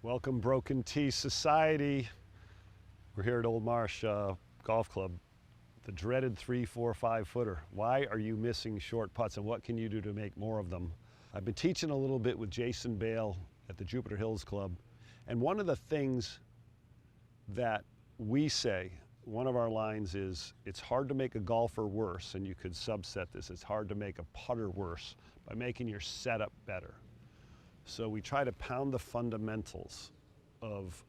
Welcome, Broken Tee Society. We're here at Old Marsh Golf Club. The dreaded 3, 4, 5-footer. Why are you missing short putts and what can you do to make more of them? I've been teaching a little bit with Jason Bale at the Jupiter Hills Club. And one of the things that we say, one of our lines is, it's hard to make a golfer worse, and you could subset this, it's hard to make a putter worse by making your setup better. So we try to pound the fundamentals of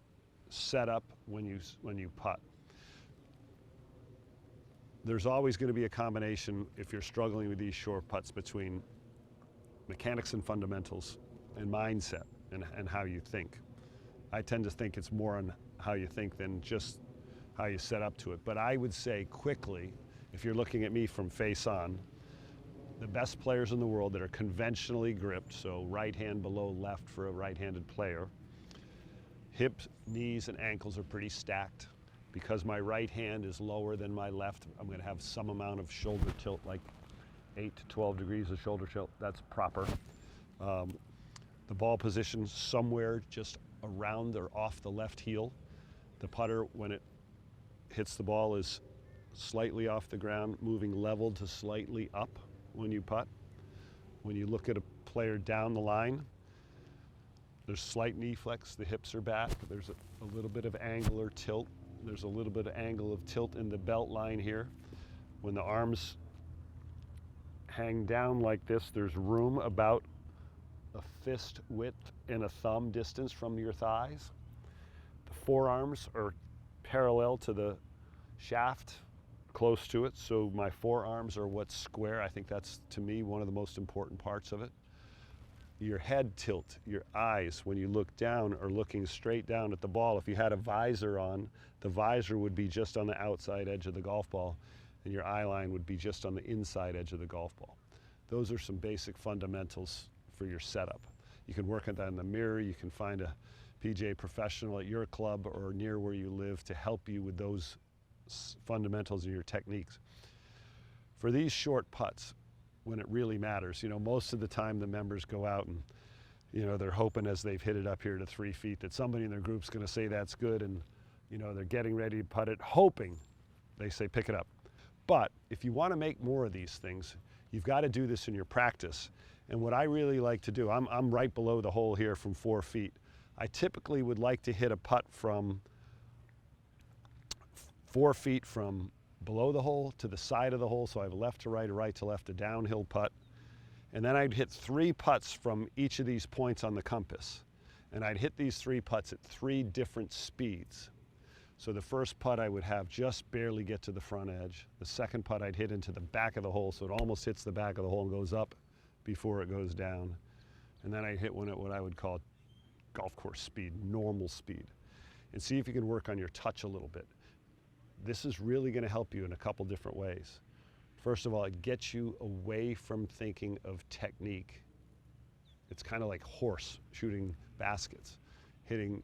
setup when you putt. There's always going to be a combination, if you're struggling with these short putts, between mechanics and fundamentals and mindset and how you think. I tend to think it's more on how you think than just how you set up to it. But I would say quickly, if you're looking at me from face on, the best players in the world that are conventionally gripped, so right hand below left for a right-handed player, hips, knees, and ankles are pretty stacked. Because my right hand is lower than my left, I'm going to have some amount of shoulder tilt, like 8 to 12 degrees of shoulder tilt. That's proper. The ball position somewhere just around or off the left heel. The putter, when it hits the ball, is slightly off the ground, moving level to slightly up when you putt. When you look at a player down the line, there's slight knee flex, the hips are back, there's a little bit of angle or tilt. There's a little bit of angle of tilt in the belt line here. When the arms hang down like this, there's room about a fist width and a thumb distance from your thighs. The forearms are parallel to the shaft, close to it, so my forearms are what's square. I think that's, to me, one of the most important parts of it. Your head tilt, your eyes, when you look down, are looking straight down at the ball. If you had a visor on, the visor would be just on the outside edge of the golf ball, and your eye line would be just on the inside edge of the golf ball. Those are some basic fundamentals for your setup. You can work on that in the mirror. You can find a PGA professional at your club or near where you live to help you with those fundamentals and your techniques. For these short putts, when it really matters, most of the time the members go out and, they're hoping as they've hit it up here to 3 feet that somebody in their group's going to say that's good, and, they're getting ready to putt it, hoping they say pick it up. But if you want to make more of these things, you've got to do this in your practice. And what I really like to do, I'm right below the hole here from 4 feet. I typically would like to hit a putt from 4 feet from below the hole to the side of the hole, so I have a left to right, a right to left, a downhill putt. And then I'd hit 3 putts from each of these points on the compass. And I'd hit these 3 putts at 3 different speeds. So the first putt I would have just barely get to the front edge. The second putt I'd hit into the back of the hole, so it almost hits the back of the hole and goes up before it goes down. And then I'd hit one at what I would call golf course speed, normal speed. And see if you can work on your touch a little bit. This is really going to help you in a couple different ways. First of all, it gets you away from thinking of technique. It's kind of like horse shooting baskets, hitting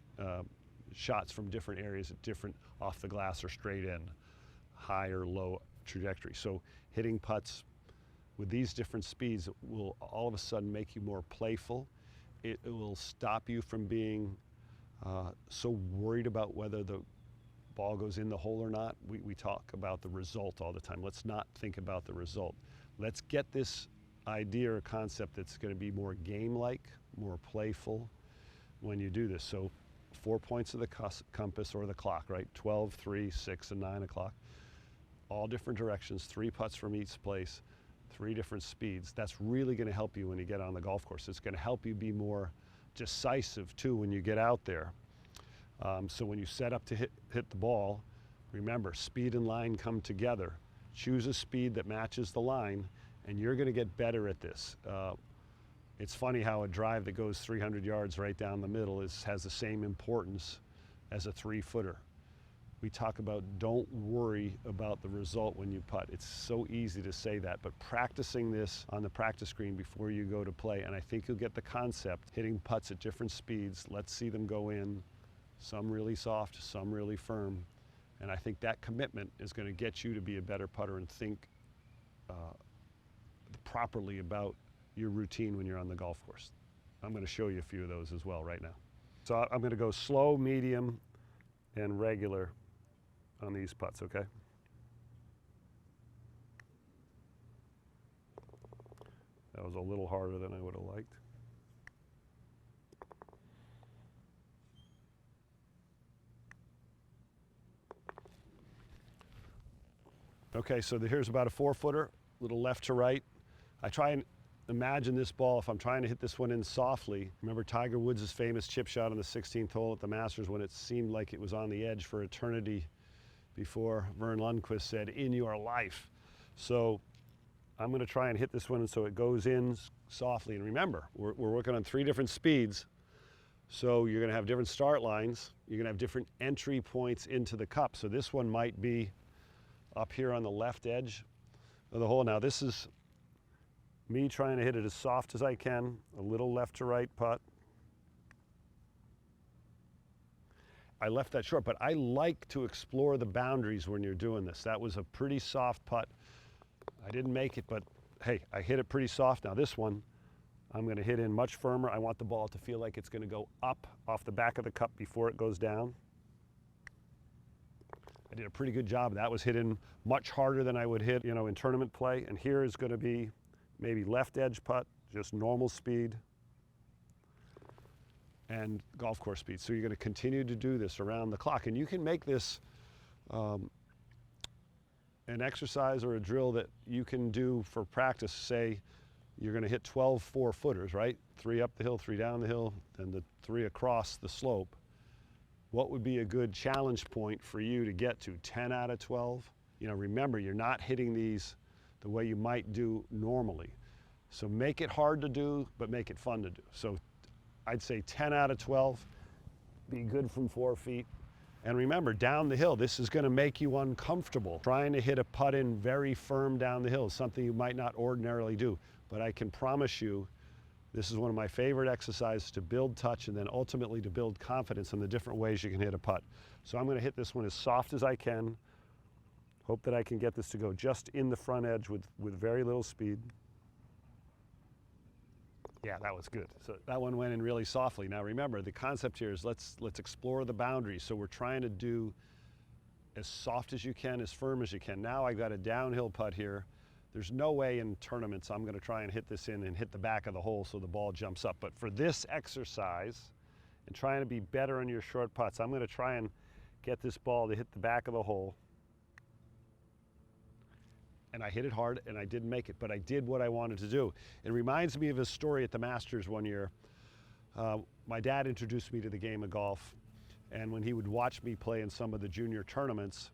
shots from different areas at different off the glass or straight in, high or low trajectory. So hitting putts with these different speeds will all of a sudden make you more playful. It will stop you from being so worried about whether the ball goes in the hole or not. We talk about the result all the time. Let's not think about the result. Let's get this idea or concept that's going to be more game-like, more playful when you do this. So 4 points of the compass or the clock, right? 12, 3, 6, and 9 o'clock. All different directions, 3 putts from each place, 3 different speeds. That's really going to help you when you get on the golf course. It's going to help you be more decisive too when you get out there. So when you set up to hit the ball, remember, speed and line come together. Choose a speed that matches the line, and you're going to get better at this. It's funny how a drive that goes 300 yards right down the middle has the same importance as a 3-footer. We talk about don't worry about the result when you putt. It's so easy to say that, but practicing this on the practice screen before you go to play, and I think you'll get the concept, hitting putts at different speeds. Let's see them go in. Some really soft, some really firm. And I think that commitment is going to get you to be a better putter and think properly about your routine when you're on the golf course. I'm going to show you a few of those as well right now. So I'm going to go slow, medium, and regular on these putts, okay? That was a little harder than I would have liked. Okay, so here's about a 4-footer, little left to right. I try and imagine this ball, if I'm trying to hit this one in softly. Remember Tiger Woods' famous chip shot on the 16th hole at the Masters when it seemed like it was on the edge for eternity before Vern Lundquist said, "In your life." So I'm going to try and hit this one so it goes in softly. And remember, we're working on 3 different speeds. So you're going to have different start lines. You're going to have different entry points into the cup. So this one might be up here on the left edge of the hole. Now this is me trying to hit it as soft as I can, a little left to right putt. I left that short, but I like to explore the boundaries when you're doing this. That was a pretty soft putt. I didn't make it, but hey, I hit it pretty soft. Now this one, I'm going to hit in much firmer. I want the ball to feel like it's going to go up off the back of the cup before it goes down. I did a pretty good job. That was hit in much harder than I would hit, in tournament play. And here is going to be maybe left edge putt, just normal speed and golf course speed. So you're going to continue to do this around the clock. And you can make this an exercise or a drill that you can do for practice. Say you're going to hit 12 4-footers, right? 3 up the hill, 3 down the hill, and the 3 across the slope. What would be a good challenge point for you to get to? 10 out of 12? Remember, you're not hitting these the way you might do normally. So make it hard to do, but make it fun to do. So I'd say 10 out of 12, be good from 4 feet. And remember, down the hill, this is going to make you uncomfortable. Trying to hit a putt in very firm down the hill is something you might not ordinarily do. But I can promise you, this is one of my favorite exercises to build touch and then ultimately to build confidence in the different ways you can hit a putt. So I'm going to hit this one as soft as I can. Hope that I can get this to go just in the front edge with very little speed. Yeah, that was good. So that one went in really softly. Now remember, the concept here is let's explore the boundaries. So we're trying to do as soft as you can, as firm as you can. Now I got a downhill putt here. There's no way in tournaments I'm going to try and hit this in and hit the back of the hole so the ball jumps up. But for this exercise and trying to be better on your short putts, I'm going to try and get this ball to hit the back of the hole. And I hit it hard and I didn't make it, but I did what I wanted to do. It reminds me of a story at the Masters one year. My dad introduced me to the game of golf, and when he would watch me play in some of the junior tournaments,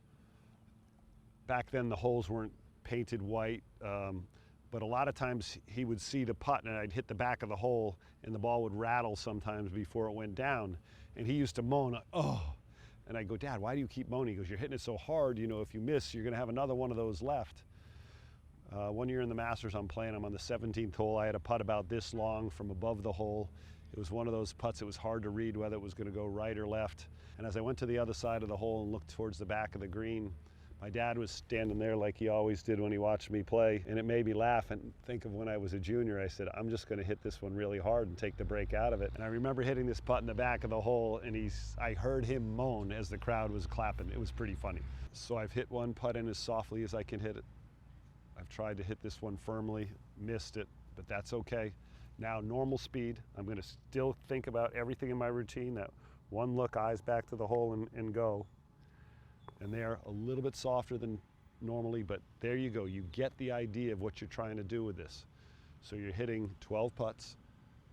back then the holes weren't painted white, but a lot of times he would see the putt and I'd hit the back of the hole and the ball would rattle sometimes before it went down. And he used to moan, "Oh," and I'd go, "Dad, why do you keep moaning?" He goes, "You're hitting it so hard, if you miss, you're gonna have another one of those left." One year in the Masters, I'm on the 17th hole. I had a putt about this long from above the hole. It was one of those putts, it was hard to read whether it was gonna go right or left. And as I went to the other side of the hole and looked towards the back of the green, my dad was standing there like he always did when he watched me play, and it made me laugh and think of when I was a junior. I said, I'm just going to hit this one really hard and take the break out of it. And I remember hitting this putt in the back of the hole, and I heard him moan as the crowd was clapping. It was pretty funny. So I've hit one putt in as softly as I can hit it. I've tried to hit this one firmly, missed it, but that's okay. Now normal speed. I'm going to still think about everything in my routine, that one look, eyes back to the hole and go. And they're a little bit softer than normally, but there you go. You get the idea of what you're trying to do with this. So you're hitting 12 putts,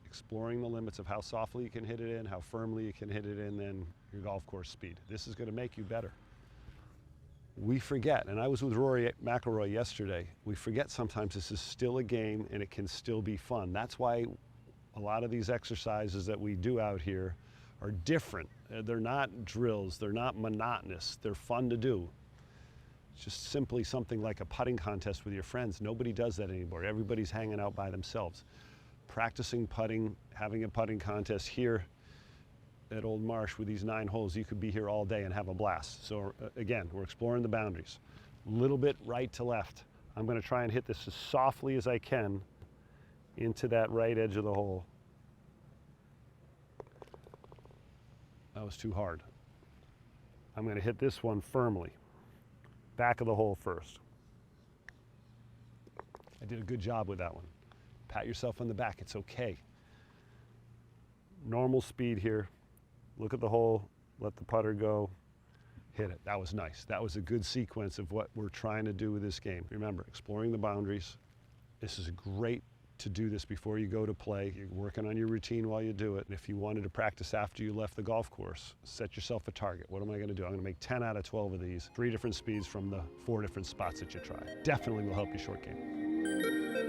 exploring the limits of how softly you can hit it in, how firmly you can hit it in, and your golf course speed. This is going to make you better. We forget, and I was with Rory McIlroy yesterday, we forget sometimes this is still a game and it can still be fun. That's why a lot of these exercises that we do out here are different. They're not drills, they're not monotonous, they're fun to do. It's just simply something like a putting contest with your friends. Nobody does that anymore. Everybody's hanging out by themselves. Practicing putting, having a putting contest here at Old Marsh with these 9 holes, you could be here all day and have a blast. So again, we're exploring the boundaries. A little bit right to left. I'm going to try and hit this as softly as I can into that right edge of the hole. That was too hard. I'm going to hit this one firmly. Back of the hole first. I did a good job with that one. Pat yourself on the back. It's okay. Normal speed here. Look at the hole. Let the putter go. Hit it. That was nice. That was a good sequence of what we're trying to do with this game. Remember, exploring the boundaries. This is great to do this before you go to play. You're working on your routine while you do it. And if you wanted to practice after you left the golf course, set yourself a target. What am I going to do? I'm going to make 10 out of 12 of these, 3 different speeds from the 4 different spots that you try. Definitely will help your short game.